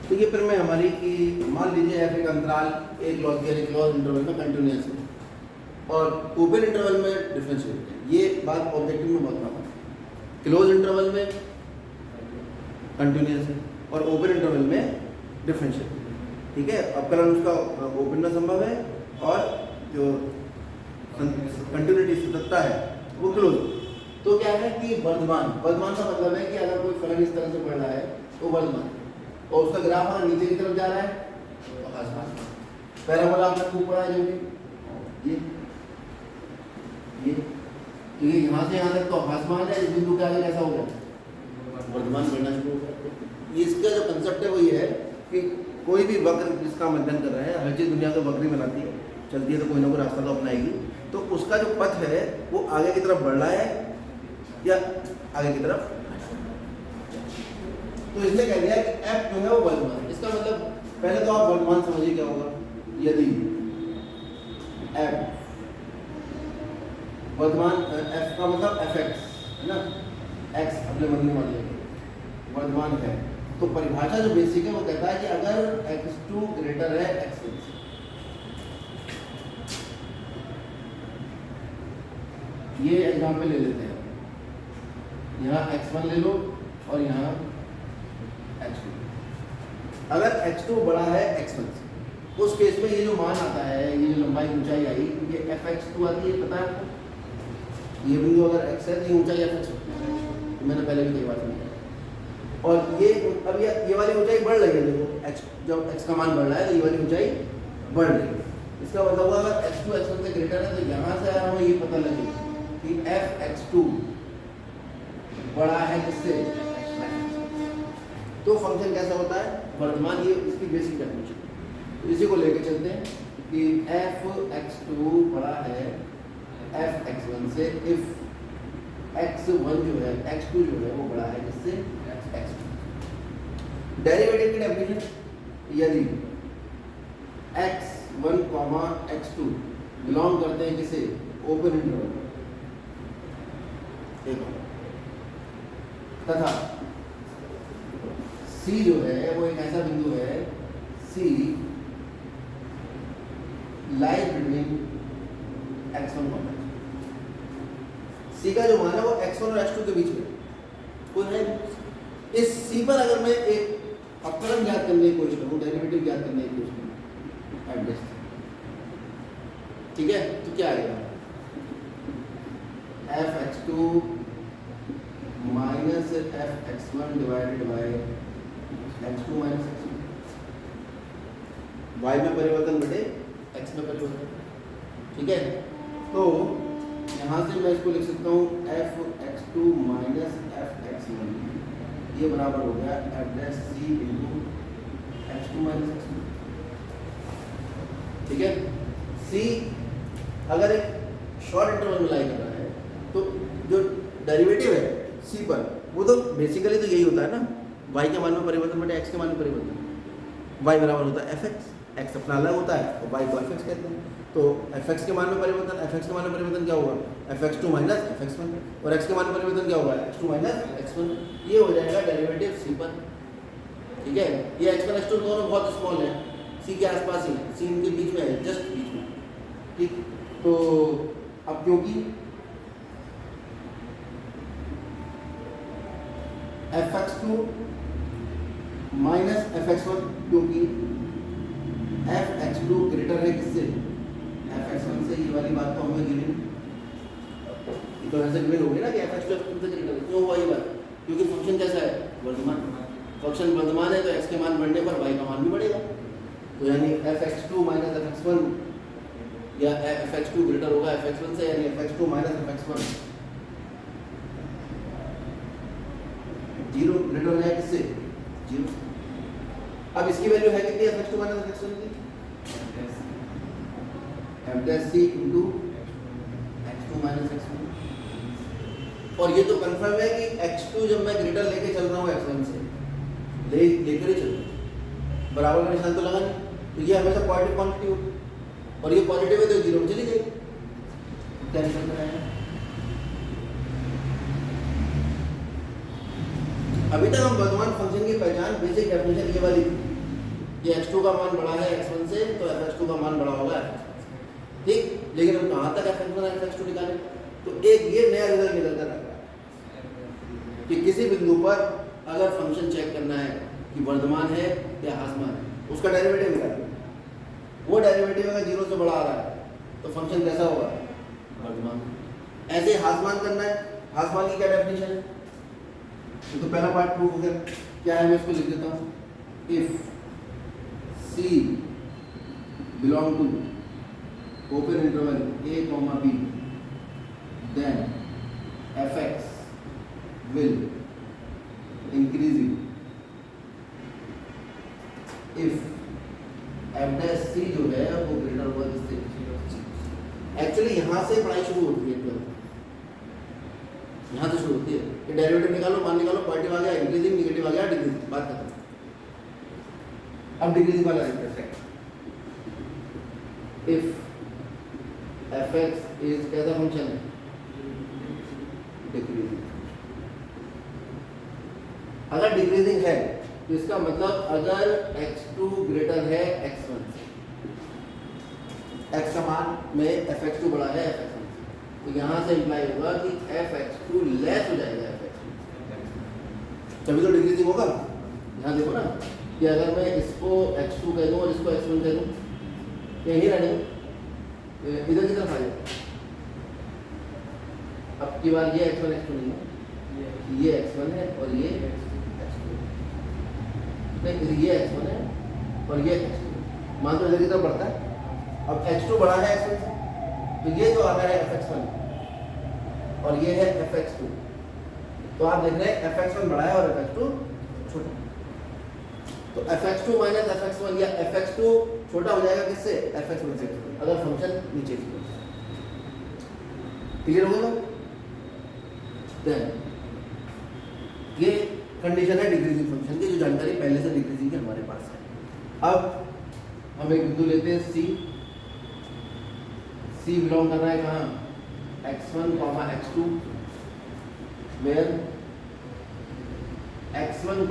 तो ये फिर में हमारी कि मान लीजिए एफ एक अंतराल एक क्लोज इंटरवल में कंटिन्यूस है और ओपन इंटरवल में डिफरेंशिएट है। ये बात ऑब्जेक्टिव में बोल रहा हूँ। क्लोज इंटरवल में कंटिन्यूस है और ओपन इंटरवल में डिफरेंशिएट है। ठीक है, अवकलन उसका ओपन में संभव है और जो कंटिन्यूटी सततता है वो क्लोज। तो क्या है कि वर्धमान का मतलब है कि अगर कोई फलन इस तरह से बढ़ रहा है तो वर्धमान, और उसका ग्राफ अगर नीचे की तरफ जा रहा है तो ह्रासमान। पैराबोला आपने खूब पढ़ा है, जो ये यहाँ से यहाँ तक तो ह्रासमान है, इस बिंदु के आगे कैसा होगा वर्धमान बढ़ना शुरू होगा। इसका जो कंसेप्ट है वो ये है कि कोई भी वक्र जिसका हम अध्ययन कर रहे हैं, हर चीज़ दुनिया को वक्र ही बनाती है, चलती है तो कोई ना कोई रास्ता तो अपनाएगी। तो उसका जो पथ है वो आगे की तरफ बढ़ रहा है या आगे की तरफ। तो इसने कह दिया कि f जो है वो वर्धमान है। इसका मतलब पहले तो आप वर्धमान समझिए क्या होगा। यदि f वर्धमान, f का मतलब fx है ना, x अपने मन में मान लेंगे वर्धमान है, तो परिभाषा जो बेसिक है वो कहता है कि अगर x2 ग्रेटर है x1 से, ये एग्जाम्पल ले लेते हैं, यहाँ x1 ले लो और यहाँ x2। अगर x2 बड़ा है x1 से, उस केस में ये जो मान आता है, ये जो लंबाई ऊंचाई आई, ये fx2 आती है, पता है आपको। ये बिंदु अगर x है तो ये ऊंचाई fx है, मैंने पहले भी कई बार समझाया। और ये अब ये वाली ऊंचाई बढ़ रही है, देखो x, जब x का मान बढ़ रहा है तो ये वाली ऊंचाई बढ़ रही है। इसका मतलब हुआ अगर x2 x1 से ग्रेटर है तो यहाँ से हमें ये पता लगे कि fx2 बड़ा है किससे, तो फंक्शन कैसा होता है वर्धमान। ये इसकी बेसिक डेफिनेशन। तो इसी को लेके चलते हैं कि fx2 बड़ा है fx1 से इफ x1 जो है x2 जो है वो बड़ा है किससे, x2। डेरिवेटिव की डेफिनेशन, यदि x1, x2 बिलोंग करते हैं किसे, ओपन इंटरवल तथा C जो है वो एक ऐसा बिंदु है, C लाइज बिटवीन x1 और x2। C का जो मान है वो x1 और x2 के बीच में कोई है। इस C पर अगर मैं एक अवकलन ज्ञात करने की कोशिश करूँ, डेरिवेटिव ज्ञात करने की कोशिश करूँ एट दिस, ठीक है, तो क्या आएगा, fx2 minus fx1 divided by x2 minus x1, y में परिवर्तन बटे x में परिवर्तन। ठीक है, तो यहाँ से मैं इसको लिख सकता हूँ fx2 माइनस fx1, ये बराबर हो गया f' into x2 minus x1। ठीक है, C अगर एक शॉर्ट इंटरवल में लाई कर रहा है तो जो डेरिवेटिव है C पर वो तो बेसिकली तो यही होता है ना, y के मान में परिवर्तन बटे x के मान में परिवर्तन। y बराबर होता है fx, x अपना अलग होता है और y को fx कहते हैं। तो fx के मान में परिवर्तन, fx के मान में परिवर्तन क्या होगा, fx2 माइनस fx1, और x के मान में परिवर्तन क्या होगा, x2 माइनस x1। ये हो जाएगा डेरिवेटिव C पर। ठीक है, ये x1 x2 दोनों बहुत स्मॉल है, C के आसपास ही, C इनके बीच में है, जस्ट बीच में। ठीक, तो अब क्योंकि fx2 माइनस fx1, क्योंकि fx2 ग्रेटर है किससे, fx1 से, ये वाली बात तो हमें गिवन, तो ऐसे गिवन हो गई ना कि fx2 f1 से ग्रेटर है। क्यों हुआ ये बात, क्योंकि फंक्शन कैसा है वर्धमान, फंक्शन वर्धमान है तो x के मान बढ़ने पर y का मान भी बढ़ेगा। तो यानी fx2 माइनस fx1 या fx2 ग्रेटर होगा fx1 से, यानी fx2 minus fx1 zero greater हो जाएगा किससे, जीरो। अब इसकी वैल्यू है कितनी, fx2 माइनस fx1 की f' into x2 minus x1। और ये तो कंफर्म है कि x2 जब मैं ग्रेटर लेके चल रहा हूँ x1 से, लेकर ही चल रहा हूँ, बराबर का निशान तो लगा नहीं, तो ये हमेशा पॉजिटिव क्वांटिटी होगी, और ये पॉजिटिव है तो जीरो में चली जाएगी। क्या निशान बनाया, अभी तक हम वर्तमान फंक्शन की पहचान बेसिक डेफिनेशन ये वाली थी ये x2 का मान बड़ा है x1 से, तो fx2 का मान बड़ा होगा fx1 से, ठीक। लेकिन हम कहाँ तक fx1 और fx2 निकालें? तो एक ये नया रिजल्ट निकलता रहा कि किसी बिंदु पर अगर फंक्शन चेक करना है कि वर्धमान है या ह्रासमान है, उसका डेरिवेटिव निकालें। वो डेरिवेटिव अगर 0 से बड़ा आ रहा है तो फंक्शन कैसा होगा? वर्धमान। ऐसे ह्रासमान करना है, ह्रासमान की क्या डेफिनेशन है? तो पहला पार्ट प्रूफ हो गया। क्या है, मैं इसको लिख देता हूँ। If C belong to open interval a comma b, then fx will increasing if f dash c जो है वो ग्रेटर होगा किससे? एक्चुअली यहाँ से पढ़ाई शुरू होती है, यहाँ से शुरू होती है कि डेरिवेटिव निकालो, मान निकालो, पॉजिटिव आ गया, इंक्रीजिंग, नेगेटिव आ गया, डिक्रीजिंग, बात खत्म। अब डिक्रीजिंग वाला है। इफ fx इज कैसा फंक्शन है? डिक्रीजिंग। अगर डिक्रीजिंग है तो इसका मतलब अगर x2 ग्रेटर है x1 से, x का मान में fx2 बड़ा है fx1 से, तो यहाँ से इंप्लाई होगा कि fx2 लेस हो जाएगा fx1, तभी तो डिक्रीजिंग होगा। यहाँ देखो ना कि अगर मैं इसको x2 कह दूँ और इसको x1 कह दूँ, यही रहने इधर की तरफ आ जाए। अब की बार ये x1 x2 नहीं है, ये x1 है और ये x2 नहीं, ये x1 है और ये x2, मान तो इधर की तरफ बढ़ता है। अब x2 बड़ा है x1 से, तो ये जो आ रहा है fx1 और ये है fx2, तो आप देख रहे हैं fx1 बड़ा है और fx2 छोटा। तो fx2 माइनस fx1 या fx2 छोटा हो जाएगा किससे? fx1 से, अगर फंक्शन नीचे की ओर। क्लियर हो गया? देन ये कंडीशन है डिक्रीजिंग फंक्शन की, जो जानकारी पहले से डिक्रीजिंग की हमारे पास है। अब हम एक बिंदु लेते हैं C। C बिलोंग कर रहा है कहाँ? x1, x2, where x1